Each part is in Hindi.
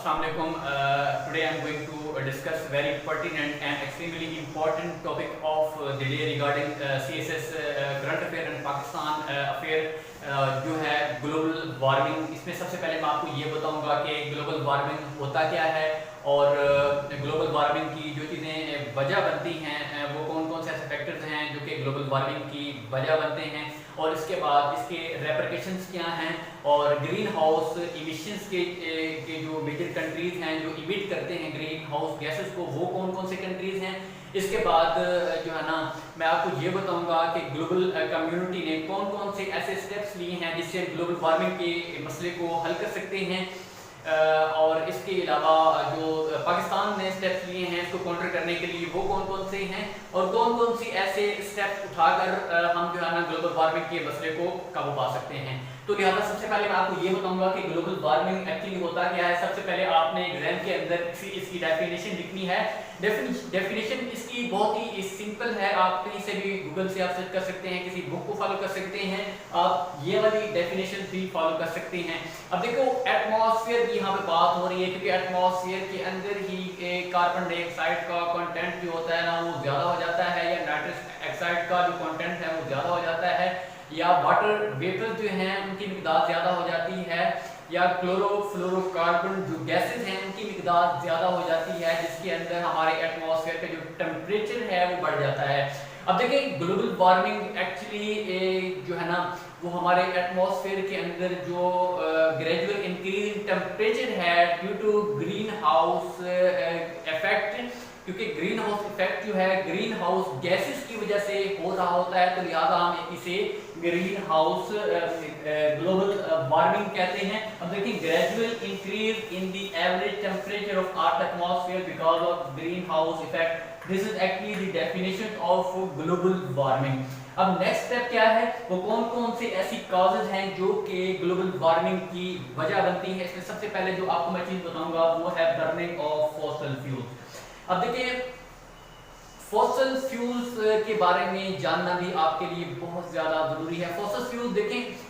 Assalamualaikum. Today I am going to discuss very pertinent and extremely important topic of the day regarding CSS current affair and Pakistan affair जो है ग्लोबल वार्मिंग। इसमें सबसे पहले मैं आपको ये बताऊंगा कि ग्लोबल वार्मिंग होता क्या है और ग्लोबल वार्मिंग की जो चीज़ें वजह बनती हैं वो कौन कौन से ऐसे फैक्टर्स हैं जो कि ग्लोबल वार्मिंग की वजह बनते हैं, और इसके बाद इसके रेपरकेशंस क्या हैं और ग्रीन हाउस इमिशंस के जो मेजर कंट्रीज हैं जो इमिट करते हैं ग्रीन हाउस गैसेस को, वो कौन कौन से कंट्रीज हैं। इसके बाद जो है ना मैं आपको ये बताऊंगा कि ग्लोबल कम्युनिटी ने कौन कौन से ऐसे स्टेप्स लिए हैं जिससे ग्लोबल वार्मिंग के मसले को हल कर सकते हैं, और इसके अलावा जो पाकिस्तान ने स्टेप्स लिए हैं इसको काउंटर करने के लिए वो कौन कौन से हैं और कौन कौन सी ऐसे स्टेप्स उठाकर हम जो है ना ग्लोबल वार्मिंग के मसले को काबू पा सकते हैं। तो लिहाजा सबसे पहले मैं आपको ये बताऊंगा कि ग्लोबल वार्मिंग एक्चुअली होता क्या है। सबसे पहले आपने एग्जाम के अंदर इसकी डेफिनेशन लिखनी है। डेफिनेशन इसकी बहुत ही सिंपल है, आप कहीं से भी गूगल से आप सर्च कर सकते हैं, किसी बुक को फॉलो कर सकते हैं, आप ये वाली डेफिनेशन भी फॉलो कर सकते हैं। अब देखो एटमॉस्फेयर की यहाँ पे बात हो रही है क्योंकि एटमॉस्फेयर के अंदर ही कार्बन डाइऑक्साइड का कंटेंट जो होता है ना वो ज़्यादा हो जाता है, या नाइट्रस ऑक्साइड का जो कंटेंट है वो ज़्यादा हो जाता है, या वाटर वेपर जो हैं उनकी मिकदार ज़्यादा हो जाती है, या क्लोरोफ्लोरोकार्बन जो गैसेस हैं उनकी मिकदार ज़्यादा हो जाती है, जिसके अंदर हमारे एटमॉस्फेयर का जो टेम्परेचर है वो बढ़ जाता है। अब देखिए ग्लोबल वार्मिंग एक्चुअली जो है ना वो हमारे एटमॉस्फेयर के अंदर जो ग्रेजुअल इंक्रीज इन टेम्परेचर है due to greenhouse effect, क्योंकि ग्रीन हाउस इफेक्ट जो है ग्रीन हाउस गैसेस की वजह से हो रहा होता है, तो लिहाजा हम इसे ग्रीन हाउस ग्लोबल वार्मिंग कहते हैं। अब देखिए gradual increase in the average temperature of earth atmosphere because of green house effect, this is actually the definition of global warming. अब नेक्स्ट स्टेप क्या है, वो कौन कौन से ऐसी कॉजेज हैं जो कि ग्लोबल वार्मिंग की वजह बनती है। इसमें सबसे पहले जो आपको मैं चीज बताऊंगा वो है बर्निंग ऑफ फॉसिल फ्यूल्स। अब देखिए फॉसिल फ्यूल्स के बारे में जानना भी आपके लिए बहुत ज़्यादा ज़रूरी है। फॉसिल फ्यूल्स देखें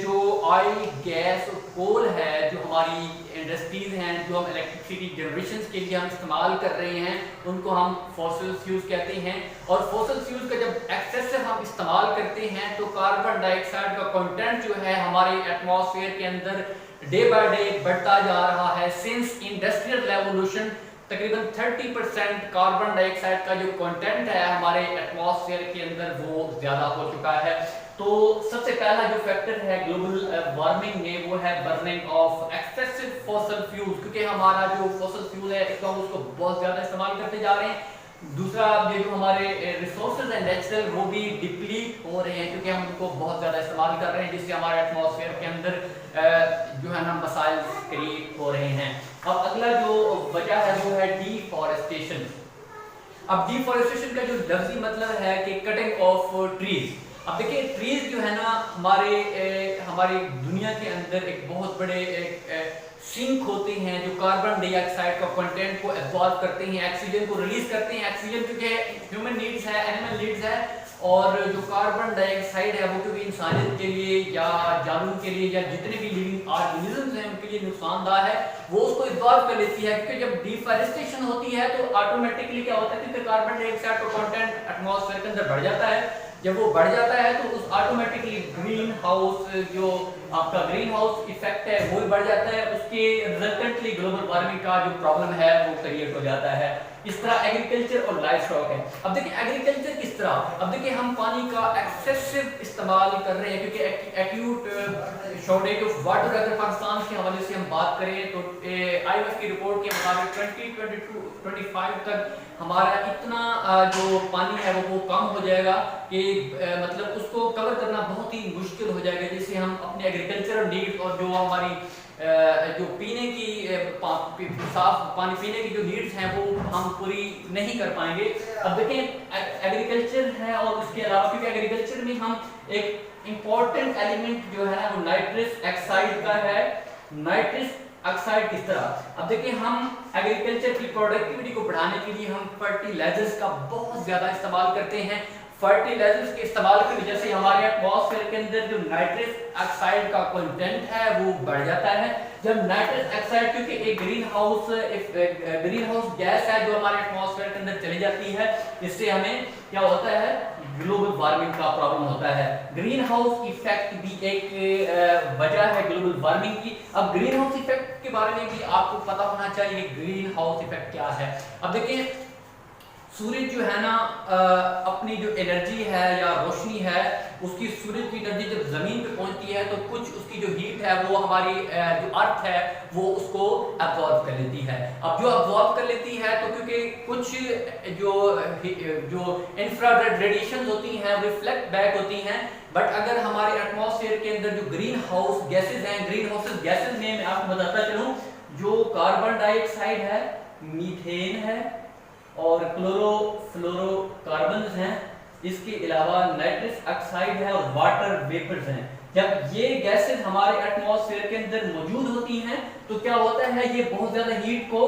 जो ऑयल गैस और कोल है जो हमारी इंडस्ट्रीज हैं जो हम इलेक्ट्रिसिटी जनरेशन के लिए हम इस्तेमाल कर रहे हैं उनको हम फॉसिल फ्यूल्स कहते हैं। और फॉसिल फ्यूल्स का जब एक्सेसिव हम इस्तेमाल करते हैं तो कार्बन डाइऑक्साइड का कंटेंट जो है हमारे एटमॉस्फेयर के अंदर डे बाय डे बढ़ता जा रहा है। सिंस इंडस्ट्रियल रेवोल्यूशन तकरीबन 30% कार्बन डाइऑक्साइड का जो कंटेंट है हमारे एटमॉस्फेयर के अंदर वो ज़्यादा हो चुका है। तो सबसे पहला जो फैक्टर है ग्लोबल वार्मिंग में वो है burning of excessive fossil fuels, क्योंकि हमारा जो फॉसिल फ्यूल है इसको हम उसको बहुत ज़्यादा इस्तेमाल करते जा रहे हैं। दूसरा ये जो हमारे रिसोर्सेज हैं नेचुरल वो भी डिप्लीट हो रहे हैं क्योंकि हम उनको बहुत ज़्यादा इस्तेमाल कर रहे हैं, जिससे हमारे एटमॉस्फेयर के अंदर जो है ना मसाइल क्रिएट हो रहे हैं। अब अगला जो वजह है वो है डिफॉरेस्टेशन। अब डिफॉरेस्टेशन का जो लफ्जी मतलब है कि कटिंग ऑफ ट्रीज। अब देखिए ट्रीज जो है ना हमारी दुनिया के अंदर एक बहुत बड़े सिंक होते हैं जो कार्बन डाइऑक्साइड का कंटेंट को एब्जॉर्ब करते हैं, ऑक्सीजन को रिलीज करते हैं। ऑक्सीजन क्योंकि ह्यूमन नीड्स है, एनिमल नीड्स है, और जो कार्बन डाइऑक्साइड है वो क्योंकि इंसानियत के लिए या जानवरों के लिए या जितने भी लिविंग ऑर्गेनिजम्स हैं उनके लिए नुकसानदाह है, वो उसको एब्जॉर्ब कर लेती है। क्योंकि जब डिफॉरेस्टेशन होती है तो ऑटोमेटिकली क्या होता है कि कार्बन डाइऑक्साइड का कंटेंट एटमॉस्फेयर के अंदर बढ़ जाता है। जब वो बढ़ जाता है तो उस ऑटोमेटिकली ग्रीन हाउस जो आपका ग्रीन हाउस इफेक्ट है वो भी बढ़ जाता है, उसके रिजल्टेंटली ग्लोबल वार्मिंग का जो प्रॉब्लम है वो क्रिएट हो जाता है। इस तरह एग्रीकल्चर और लाइफ स्टॉक है। अब देखिए एग्रीकल्चर किस तरह, अब देखिए हम पानी का एक्सेसिव इस्तेमाल कर रहे हैं क्योंकि एक्यूट शॉर्टेज ऑफ वाटर अगर पाकिस्तान के हवाले से हम बात करें तो IMF की रिपोर्ट के मुताबिक 2022-25 तक हमारा इतना जो पानी है वो कम हो जाएगा कि मतलब उसको कवर करना बहुत ही मुश्किल हो जाएगा, जिससे हम अपने एग्रीकल्चरल नीड्स और जो हमारी जो पीने की साफ पानी पीने की जो नीड्स हैं वो हम पूरी नहीं कर पाएंगे। अब देखें एग्रीकल्चर है और उसके अलावा क्योंकि एग्रीकल्चर में हम एक इम्पॉर्टेंट एलिमेंट जो है वो नाइट्रस ऑक्साइड का है। नाइट्रस ऑक्साइड किस तरह, अब देखिए हम एग्रीकल्चर की प्रोडक्टिविटी को बढ़ाने के लिए हम फर्टिलाइजर्स का बहुत ज्यादा इस्तेमाल करते हैं। फर्टिलाइजर्स के इस्तेमाल की वजह से हमारे एटमॉस्फेयर के अंदर जो नाइट्रस ऑक्साइड का कंटेंट है वो बढ़ जाता है। जब नाइट्रस ऑक्साइड, क्योंकि एक ग्रीन हाउस गैस है जो हमारे एटमॉस्फेयर के अंदर चली जाती है, इससे हमें क्या होता है, ग्लोबल वार्मिंग का प्रॉब्लम होता है। ग्रीन हाउस इफेक्ट भी एक वजह है ग्लोबल वार्मिंग की। अब ग्रीन हाउस इफेक्ट के बारे में भी आपको पता होना चाहिए, ग्रीन हाउस इफेक्ट क्या है। अब देखिए, सूरज जो है ना, अपनी जो एनर्जी है या रोशनी है, उसकी सूरज की एनर्जी जब जमीन पे पहुंचती है तो कुछ उसकी जो हीट है वो हमारी जो अर्थ है वो उसको अब्जॉर्ब कर लेती है। अब जो अब्जॉर्ब कर लेती है तो क्योंकि कुछ जो इंफ्रारेड रेडिएशन होती हैं रिफ्लेक्ट बैक होती हैं, बट अगर हमारे एटमॉस्फेयर के अंदर जो ग्रीन हाउस गैसेज हैं, ग्रीन हाउस गैसेज में मैं आपको बताता चलूं, जो कार्बन डाइऑक्साइड है, मीथेन है और क्लोरोफ्लोरोकार्बन्स हैं, इसके अलावा नाइट्रस ऑक्साइड है और वाटर वेपर्स हैं। जब ये गैसेस हमारे एटमॉस्फेयर के अंदर मौजूद होती हैं तो क्या होता है, ये बहुत ज्यादा हीट को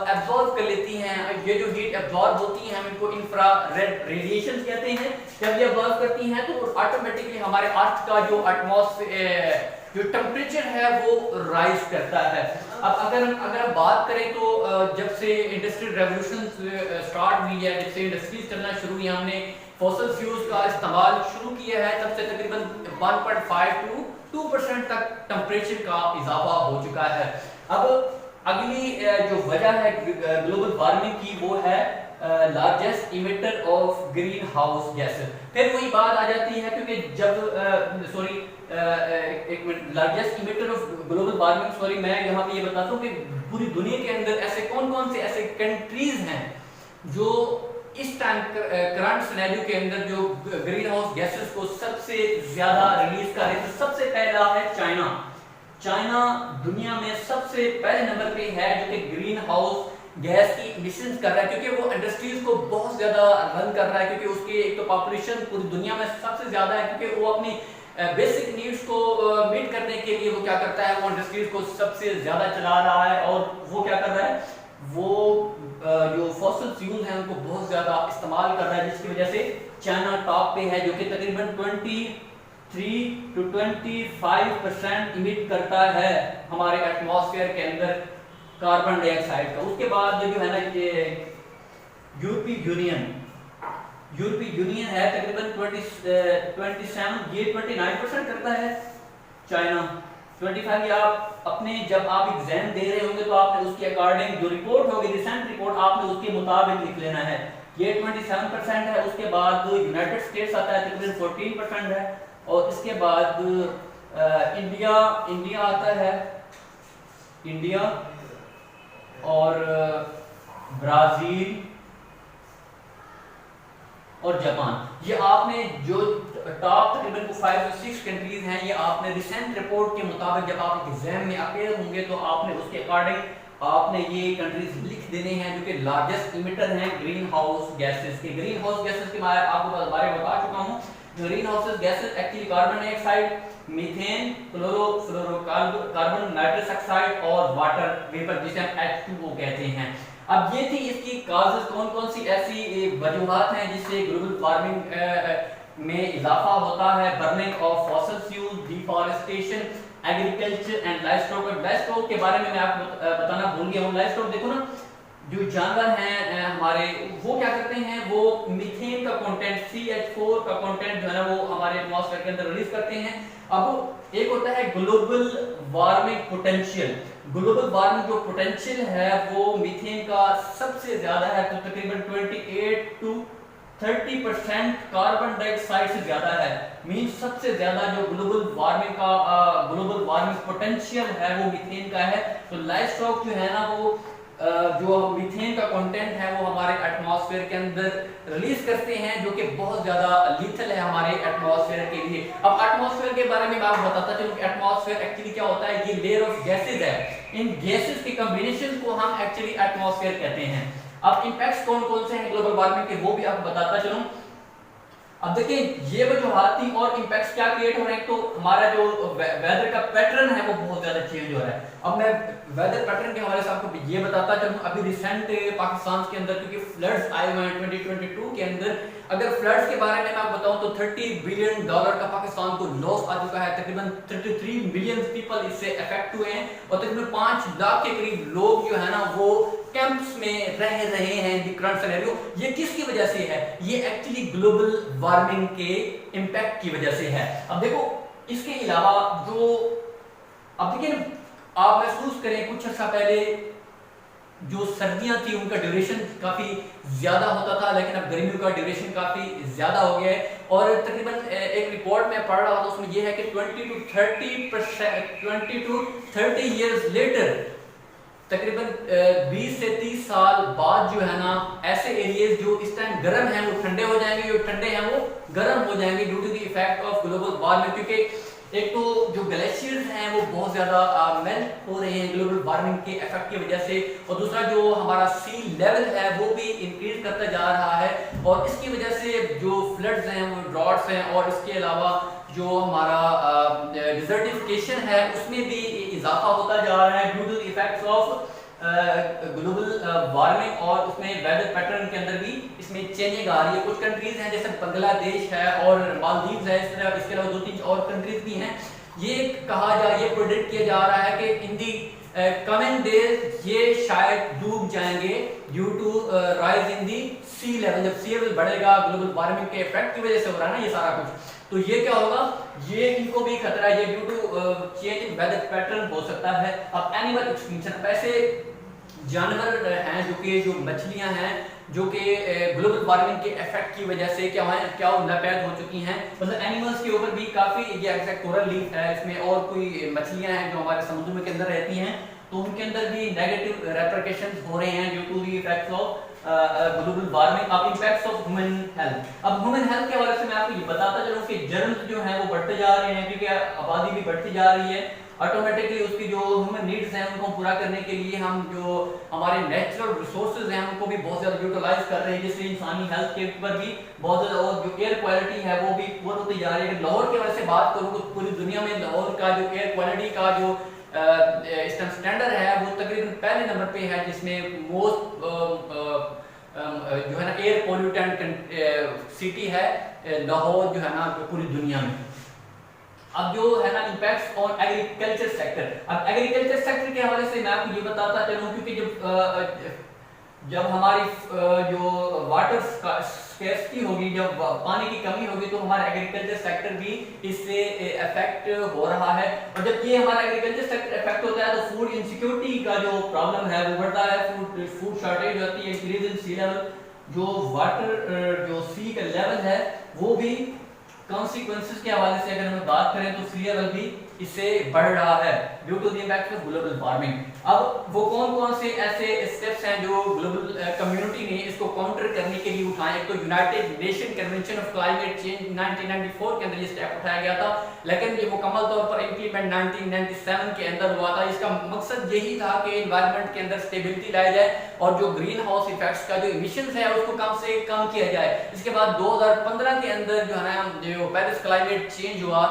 एब्जॉर्ब कर लेती हैं। ये जो हीट एब्जॉर्ब होती हैं हम इनको इंफ्रारेड रेडिएशन कहते हैं। जब ये एब्जॉर्ब करती हैं तो ऑटोमेटिकली हमारे अर्थ का जो एटमॉस्फेयर जो टेम्परेचर है वो राइज करता है। अब अगर हम बात करें तो जब से इंडस्ट्रियल रेवोल्यूशन स्टार्ट हुई है, जब से इंडस्ट्रीज चलना शुरू हुई, हमने फॉसिल फ्यूल्स का इस्तेमाल शुरू किया है, तब से तकरीबन 1.5 to 2% तक टेम्परेचर का इजाफा हो चुका है। अब अगली जो वजह है ग्लोबल वार्मिंग की वो है largest emitter of green house gases. फिर वही बात आ जाती है, क्योंकि जब एक minute, largest emitter of global warming, मैं यहाँ पे ये बताता हूँ कि पूरी दुनिया के अंदर ऐसे कौन से ऐसे कंट्रीज हैं जो इस टाइम करंट सिनेरियो के अंदर जो ग्रीन हाउस गैसेस को सबसे ज्यादा रिलीज कर रहे हैं। तो सबसे पहला है चाइना दुनिया में सबसे पहले नंबर पे है जो कि ग्रीन हाउस गैस की इमिशंस कर रहा है, क्योंकि वो इंडस्ट्रीज को बहुत ज्यादा रन कर रहा है, क्योंकि उसकी एक तो पॉपुलेशन पूरी दुनिया में सबसे ज्यादा है, क्योंकि वो अपनी बेसिक नीड्स को मीट करने के लिए वो क्या करता है, वो इंडस्ट्रीज को सबसे ज्यादा चला रहा है। और वो क्या कर रहा है, वो जो फॉसिल फ्यूल हैं उनको बहुत ज्यादा इस्तेमाल कर रहा है, जिसकी वजह से चाइना टॉप पे है, जो कि तकरीबन 23 to 25% इमिट करता है हमारे एटमॉस्फेयर के अंदर कार्बन डाइऑक्साइड का। उसके बाद जो है ना, ये यूरोपीय यूनियन है, तकरीबन 27, ये 29% करता है। चाइना 25। या आप अपने जब आप एग्जाम दे रहे होंगे तो आपने उसके अकॉर्डिंग जो रिपोर्ट होगी, रिसेंट रिपोर्ट, आपने उसके मुताबिक लिख लेना है। ये 27% है। उसके बाद यूनाइटेड स्टेट्स आता है, तकरीबन 14% है। और इसके बाद इंडिया आता है, इंडिया और ब्राजील और जापान। ये आपने जो टॉप तकरीबन 5 से 6 कंट्रीज हैं, ये आपने रिसेंट रिपोर्ट के मुताबिक जब आप एग्जाम में अपेयर होंगे तो आपने उसके अकॉर्डिंग आपने ये कंट्रीज लिख देने हैं जो कि लार्जेस्ट इमिटर हैं ग्रीन हाउस गैसेस के। ग्रीन हाउस गैसेस के मैं आपको बारे में बता चुका हूँ। Green house gases actually carbon dioxide, methane, chlorofluorocarbon, nitrous oxide और वाटर वेपर, जिसे हम H2O कहते हैं। अब ये थी इसकी काजेस, कौन सी ऐसी वजूहात हैं जिससे ग्लोबल वार्मिंग में इजाफा होता है। Burning of fossil fuel, deforestation, agriculture and livestock. Livestock के बारे में मैं आपको बताना भूल गया हूँ। लाइवस्टॉक देखो ना, जो जानवर हैं हमारे, वो क्या करते हैं, वो मीथेन का कंटेंट, CH4 का कंटेंट जो है ना वो हमारे एटमॉस्फेयर के अंदर रिलीज करते हैं। अब एक होता है global warming potential. Global warming जो पोटेंशियल है वो मीथेन का सबसे ज्यादा है, तो तकरीबन 28 to 30% कार्बन डाइऑक्साइड से ज्यादा है। मीन सबसे ज्यादा जो ग्लोबल वार्मिंग पोटेंशियल है वो मीथेन का है। तो लाइवस्टॉक जो है ना वो जो मीथेन का कंटेंट है वो हमारे एटमॉस्फेयर के अंदर रिलीज करते हैं, जो कि बहुत ज्यादा लीथल है हमारे एटमॉस्फेयर के लिए। अब एटमॉस्फेयर के बारे में मैं आपको बताता चलूं कि एटमॉस्फेयर एक्चुअली क्या होता है। ये लेयर ऑफ गैसेज है, इन गैसेज के कॉम्बिनेशन को हम एक्चुअली एटमॉस्फेयर कहते हैं। अब इंपैक्ट्स कौन से हैं ग्लोबल वार्मिंग के, वो भी आपको बताता चलूं। अब देखिए ये वजूहाती और इम्पैक्ट्स क्या क्रिएट हो रहे हैं, तो हमारा जो वेदर का पैटर्न है वो बहुत ज्यादा चेंज हो रहा है। अब मैं वेदर पैटर्न के हवाले से आपको ये बताता चलूं, अभी रिसेंट पाकिस्तान के अंदर क्योंकि फ्लड्स आए हुए हैं 2022 के अंदर, अगर फ्लड्स के बारे में मैं आपको बताऊं तो $30 बिलियन का पाकिस्तान को लॉस आ चुका है, तकरीबन 33 मिलियन पीपल इससे अफेक्ट हुए हैं और तकरीबन 5 लाख के करीब लोग जो है ना वो कैंप्स में रह रहे हैं इन करंट सिनेरियो। ये किसकी वजह से है? ये एक्चुअली ग्लोबल वार्मिंग के इंपैक्ट की वजह से है। अब देखो इसके अलावा जो अब देखिए आप महसूस करें कुछ अर्सा पहले जो सर्दियां थी उनका ड्यूरेशन काफी ज्यादा होता था, लेकिन अब गर्मियों का ड्यूरेशन काफी ज्यादा हो गया है और तकरीबन एक रिपोर्ट में पढ़ रहा था उसमें यह है कि 20 to 30 इयर्स लेटर, तकरीबन 20 से 30 साल बाद जो है ना ऐसे एरियाज जो इस टाइम गर्म हैं वो ठंडे हो जाएंगे, जो ठंडे हैं वो गर्म हो जाएंगे due to the effect of global warming. क्योंकि एक तो जो ग्लेशियर्स हैं वो बहुत ज्यादा मेल्ट हो रहे हैं ग्लोबल वार्मिंग के इफेक्ट की वजह से, और दूसरा जो हमारा सी लेवल है वो भी इंक्रीज करता जा रहा है और इसकी वजह से जो फ्लड्स हैं वो ड्रॉट्स हैं और इसके अलावा जो हमारा डिजर्टिफिकेशन है उसमें भी इजाफा होता जा रहा है due to the effects of global warming और उसमें वेदर पैटर्न के अंदर भी इसमें चेंजिंग आ रही है। कुछ कंट्रीज हैं जैसे बांग्लादेश है और मालदीव्स है, इस तरह इसके अलावा 2-3 और कंट्रीज भी हैं। ये कहा जा ये प्रेडिक्ट किया जा रहा है कि इन दी कमिंग डेज ये शायद डूब जाएंगे due to rise in the sea level. जब सी लेवल बढ़ेगा ग्लोबल वार्मिंग के इफेक्ट की वजह से हो रहा है ना ये सारा कुछ, तो ये क्या होगा, ये इनको भी खतरा है, ये due to change in weather pattern हो सकता है। अब एनिमल एक्सटिंक्शन, ऐसे जानवर हैं जो कि जो मछलियां हैं जो कि ग्लोबल वार्मिंग के इफेक्ट की वजह से क्या है क्या नापैद हो चुकी हैं, मतलब एनिमल्स के ऊपर भी काफी ये एग्जैक्ट कोरल लीफ है इसमें और कोई मछलियां हैं जो हमारे समुद्र के अंदर रहती हैं, तो उनके अंदर भी नेगेटिव रेपरकशंस हो रहे हैं due to the effects of global warming. अब इम्पैक्ट्स ऑफ ह्यूमन हेल्थ, अब ह्यूमन हेल्थ के हवाले से मैं आपको ये बताता चलूं कि जर्म्स जो हैं वो बढ़ते जा रहे हैं क्योंकि आबादी भी बढ़ती जा रही है, ऑटोमेटिकली उसकी जो ह्यूमन नीड्स हैं उनको पूरा करने के लिए हम जो हमारे नेचुरल रिसोर्सेज हैं उनको भी बहुत ज्यादा यूटिलाइज कर रहे हैं, जिससे इंसानी हेल्थ के ऊपर भी बहुत ज्यादा और जो एयर क्वालिटी है वो भी पुअर होती जा रही है। लाहौर के वजह से बात करूँ तो पूरी दुनिया में लाहौर का जो एयर क्वालिटी का जो स्टैंडर्ड है वो तकरीबन पहले नंबर पे है, जिसमें मोस्ट जो है ना एयर पोल्यूटेंट सिटी है लाहौर जो है ना पूरी दुनिया में। अब जो है ना इम्पैक्ट्स ऑन एग्रीकल्चर सेक्टर, अब एग्रीकल्चर सेक्टर के हवाले से मैं आपको ये बताता चलूं क्योंकि जब हमारी जो वाटर स्कैर्सिटी होगी, जब पानी की कमी होगी तो हमारा एग्रीकल्चर सेक्टर भी इससे इफेक्ट हो रहा है, और जब ये हमारा एग्रीकल्चर सेक्टर इफेक्ट होता है तो फूड इनसिक्योरिटी का जो प्रॉब्लम है वो बढ़ता है, फूड शॉर्टेज होती है, इंक्रीज इन सी लेवल, जो वाटर जो सी का लेवल है वो भी कॉन्सिक्वेंसेस के हवाले से अगर हम बात करें तो सी लेवल भी इससे बढ़ रहा है due to the impact of global warming. अब वो कौन-कौन से ऐसे स्टेप्स हैं जो ग्लोबल कम्युनिटी ने इसको काउंटर करने के लिए उठाए? एक तो United nation convention of climate change 1994 के अंदर ये स्टेप उठाया गया था, लेकिन ये मुकम्मल तौर पर इंप्लीमेंट 1997 के अंदर हुआ था। इसका मकसद यही था कि एनवायरनमेंट के अंदर स्टेबिलिटी लाई जाए और जो ग्रीन हाउस इफेक्ट्स का जो इमिशंस है उसको कम से कम किया जाए। इसके बाद 2015 के अंदर जो है ना जो पेरिस क्लाइमेट चेंज हुआ,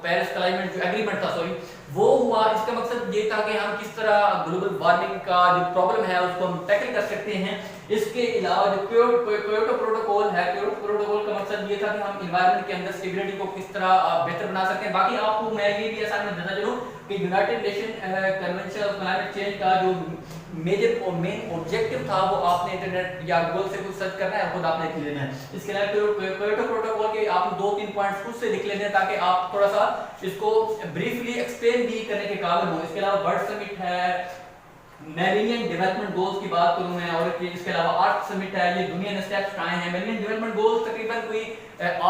पेरिस क्लाइमेट जो एग्रीमेंट था सॉरी वो हुआ। इसका मकसद ये था कि हम किस तरह ग्लोबल वार्मिंग का जो प्रॉब्लम है उसको हम टैकल कर सकते हैं। इसके अलावा जो क्योटो प्रोटोकॉल है, क्योटो प्रोटोकॉल का मकसद ये था कि हम एनवायरनमेंट के अंदर स्टेबिलिटी को किस तरह बेहतर बना सकते हैं। बाकी आपको मैं ये भी आसान में बताना चलूं कि United nation convention of climate change का जो मेजर और मेन ऑब्जेक्टिव था वो आपने इंटरनेट या गूगल से कुछ सर्च करना है, खुद आपने लिख लेना है। इसके अलावा क्योटो प्रोटोकॉल के आप 2-3 पॉइंट्स खुद से लिख लेने हैं ताकि आप थोड़ा सा इसको ब्रीफली एक्सप्लेन भी करने के काबिल हो। इसके अलावा वर्ल्ड समिट है, मिलेनियम डेवलपमेंट गोल्स की बात करूं मैं, और इसके अलावा आर्ट समिट है, ये दुनिया ने स्टेप्स उठाए हैं। मिलेनियम डेवलपमेंट गोल्स तकरीबन कोई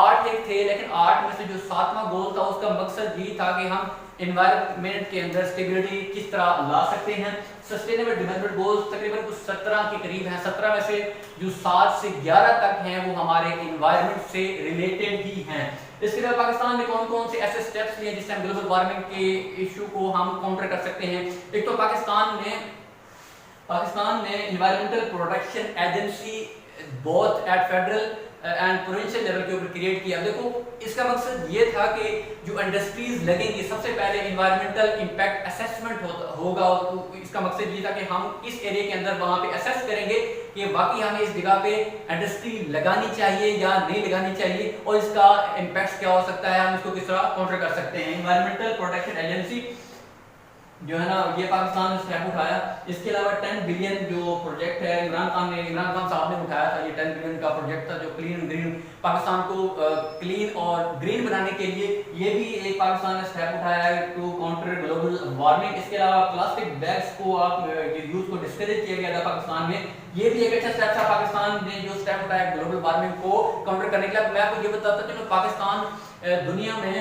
8 एक थे, लेकिन 8 में से जो 7वां गोल था उसका मकसद यही था कि हम एनवायरनमेंट के अंदर स्टेबिलिटी किस तरह ला सकते हैं। सस्टेनेबल डेवलपमेंट गोल्स तकरीबन कुछ 17 के करीब हैं, 17 में से जो 7 से 11 तक हैं वो हमारे एनवायरनमेंट से रिलेटेड ही हैं। इसके अलावा पाकिस्तान ने कौन-कौन से ऐसे स्टेप्स लिए जिससे हम ग्लोबल वार्मिंग के इशू को हम काउंटर कर सकते हैं? एक तो पाकिस्तान ने environmental protection agency both at federal and provincial level के ऊपर क्रिएट किया। देखो इसका मकसद ये था कि जो इंडस्ट्रीज लगेंगी सबसे पहले इन्वायरमेंटल इम्पैक्ट असेसमेंट होगा। तो इसका मकसद ये था कि हम इस एरिया के अंदर वहाँ पे असेस करेंगे कि वाकई हमें इस जगह पे इंडस्ट्री लगानी चाहिए या नहीं लगानी चाहिए और इसका इम्पैक्ट क्या हो सकता है, हम इसको किस तरह काउंटर कर सकते हैं। इन्वायरमेंटल प्रोटेक्शन एजेंसी जो है ना ये पाकिस्तान ने स्टेप उठाया। इसके अलावा 10 बिलियन जो प्रोजेक्ट है इमरान खान साहब ने उठाया था, ये 10 बिलियन का प्रोजेक्ट था जो क्लीन ग्रीन पाकिस्तान को क्लीन और ग्रीन बनाने के लिए, ये भी एक पाकिस्तान ने स्टेप उठाया है टू काउंटर ग्लोबल वार्मिंग। इसके अलावा प्लास्टिक बैग्स को यूज को डिस्करेज किया गया था पाकिस्तान में, ये भी एक अच्छा स्टेप था पाकिस्तान ने जो स्टेप उठाया ग्लोबल वार्मिंग को काउंटर करने के लिए। मैं आपको ये बताता हूं कि पाकिस्तान दुनिया में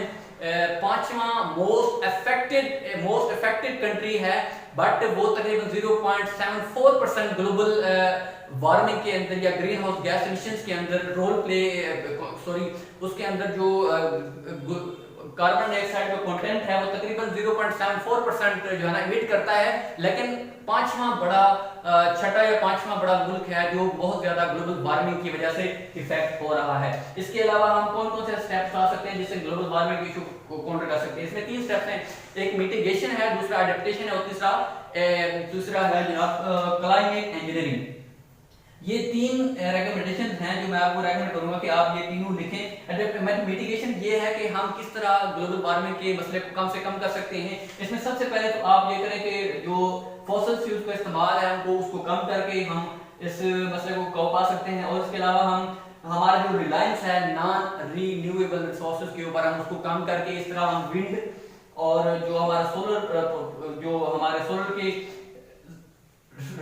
पांचवा मोस्ट अफेक्टेड कंट्री है, बट वो तकरीबन 0.74% ग्लोबल वार्मिंग के अंदर या ग्रीन हाउस गैस एमिशंस के अंदर उसके अंदर जो कार्बन डाइऑक्साइड का कंटेंट है वो तकरीबन 0.74% जो है ना इमिट करता है। लेकिन छठा या पांचवा बड़ा मुल्क है जो बहुत ज्यादा ग्लोबल वार्मिंग की वजह से इफेक्ट हो रहा है। इसके अलावा हम कौन कौन से स्टेप्स ला सकते हैं जिससे ग्लोबल वार्मिंग के इशू को काउंटर कर सकते हैं। इसमें 3 स्टेप्स हैं, एक मिटिगेशन है, दूसरा अडेप्टेशन है और तीसरा है जनाब क्लाइमेट इंजीनियरिंग। ये 3 रिकमेंडेशन हैं जो मैं आपको रेकमेंड करूंगा कि आप ये तीनों लिखें। मिटिगेशन ये है कि हम किस तरह ग्लोबल वार्मिंग के मसले को कम से कम कर सकते हैं। इसमें सबसे पहले तो आप ये करें कि जो फॉसिल फ्यूल्स का इस्तेमाल है हमको उसको कम करके हम इस मसले को कम पा सकते हैं। और इसके अलावा हमारा जो रिलायंस है नॉन रीन्यूएबल रिसोर्सेज के ऊपर हम उसको कम करके इस तरह हम विंड और जो हमारे सोलर के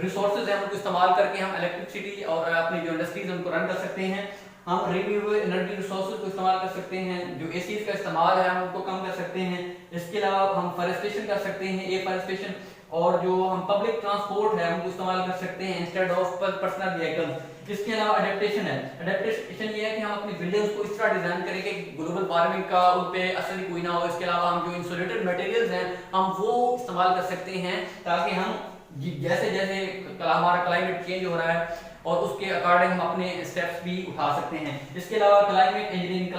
रिसोर्सेज है उनको इस्तेमाल करके हम इलेक्ट्रिसिटी और अपनी जो इंडस्ट्रीज उनको रन कर सकते हैं। हम रिन्यूएबल एनर्जी रिसोर्सेज को इस्तेमाल कर सकते हैं, जो एसीज का इस्तेमाल है हम उनको कम कर सकते हैं। इसके अलावा हम फॉरेस्टेशन कर सकते हैं, एफॉरेस्टेशन, और जो हम पब्लिक ट्रांसपोर्ट है हमको इस्तेमाल कर सकते हैं इंस्टेड ऑफ पर्सनल व्हीकल्स। इसके अलावा अडेप्टेशन है, अडेप्टेशन ये है कि हम अपनी बिल्डिंग्स को इस तरह डिजाइन करें कि ग्लोबल वार्मिंग का उन पे असर कोई ना हो। इसके अलावा हम जो इंसुलेटेड मटेरियल्स हैं हम वो इस्तेमाल कर सकते हैं ताकि हम जैसे जैसे हमारा क्लाइमेट चेंज हो रहा है और उसके अकॉर्डिंग हम अपने स्टेप्स भी उठा सकते हैं। इसके अलावा क्लाइमेट इंजीनियरिंग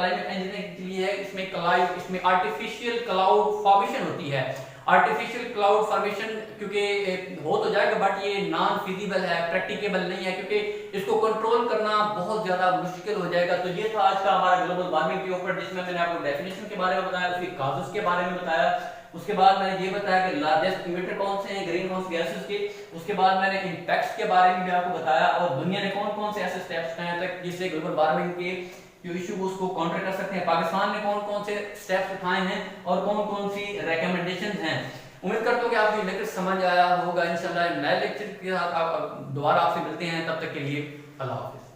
के लिए है इसमें आर्टिफिशियल क्लाउड फॉर्मेशन होती है। आर्टिफिशियल क्लाउड फॉर्मेशन क्योंकि हो तो जाएगा बट ये नॉन फिजिबल है, प्रैक्टिकेबल नहीं है, क्योंकि इसको कंट्रोल करना बहुत ज्यादा मुश्किल हो जाएगा। तो ये था आज का हमारा ग्लोबल वार्मिंग के ऊपर जिसमें मैंने आपको डेफिनेशन के बारे में बताया, उसकी काजेस के बारे में बताया, उसके बाद मैंने ये बताया कि लार्जेस्ट इमिटर कौन से हैं ग्रीन हाउस गैसेस के, उसके बाद मैंने इंपैक्ट्स के बारे में भी आपको बताया और दुनिया ने कौन कौन से ऐसे स्टेप्स उठाए हैं तक जिससे ग्लोबल वार्मिंग के जो इशू उसको काउंटर कर सकते हैं। पाकिस्तान ने कौन कौन से स्टेप्स उठाए हैं और कौन कौन सी रिकमेंडेशंस हैं। उम्मीद करता हूं कि आपको ये लेक्चर समझ आया होगा। इंशाल्लाह नए लेक्चर के साथ दोबारा आपसे मिलते हैं, तब तक के लिए अल्लाह हाफिज।